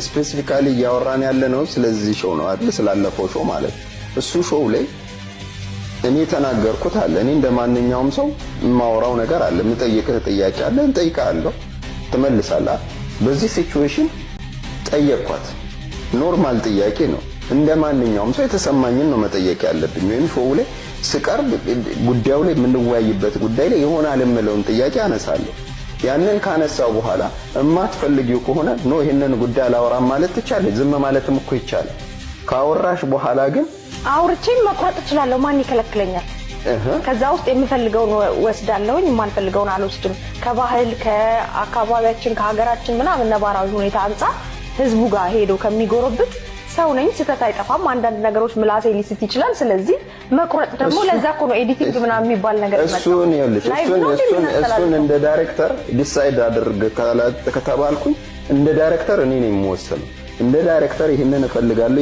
ስፔሲፊካሊ እያወራን ያለ ነው ስለዚህ ሾው ነው አይደል? ስላለፈው ሾው ማለት እሱ ሾው ላይ እኔ ተናገርኩት አለ። እኔ እንደማንኛውም ሰው የማወራው ነገር አለ፣ የምጠይቅህ ጥያቄ አለ፣ እንጠይቃለሁ፣ ትመልሳለህ። በዚህ ሲቹዌሽን ጠየቅኳት። ኖርማል ጥያቄ ነው። እንደማንኛውም ሰው የተሰማኝን ነው መጠየቅ ያለብኝ። ወይም ሾው ላይ ስቀርብ ጉዳዩ ላይ የምንወያይበት ጉዳይ ላይ ይሆናል የምለውን ጥያቄ አነሳለሁ። ያንን ካነሳው በኋላ እማትፈልጊው ከሆነ ነው ይሄንን ጉዳይ አላወራም ማለት ትቻለሽ። ዝም ማለትም እኮ ይቻላል። ካወራሽ በኋላ ግን አውርቼም መቁረጥ እችላለሁ። ማን ይከለክለኛል? ከዛ ውስጥ የምፈልገውን ወስዳለሁኝ፣ የማልፈልገውን አልወስድም። ከባህል ከአካባቢያችን ከሀገራችን ምናምን ነባራዊ ሁኔታ አንፃር ህዝቡ ጋር ሄዶ ከሚጎረብጥ ሰው ነኝ፣ ስህተት አይጠፋም። አንዳንድ ነገሮች ምላሴ ሊስት ይችላል። ስለዚህ መቁረጥ ደግሞ ለዛ እኮ ነው ኤዲቲንግ ምናምን የሚባል ነገር መጣ። እሱን እንደ ዳይሬክተር ዲሳይድ አድርግ ከተባልኩኝ እንደ ዳይሬክተር እኔ ነኝ የምወስነው። እንደ ዳይሬክተር ይሄንን እፈልጋለሁ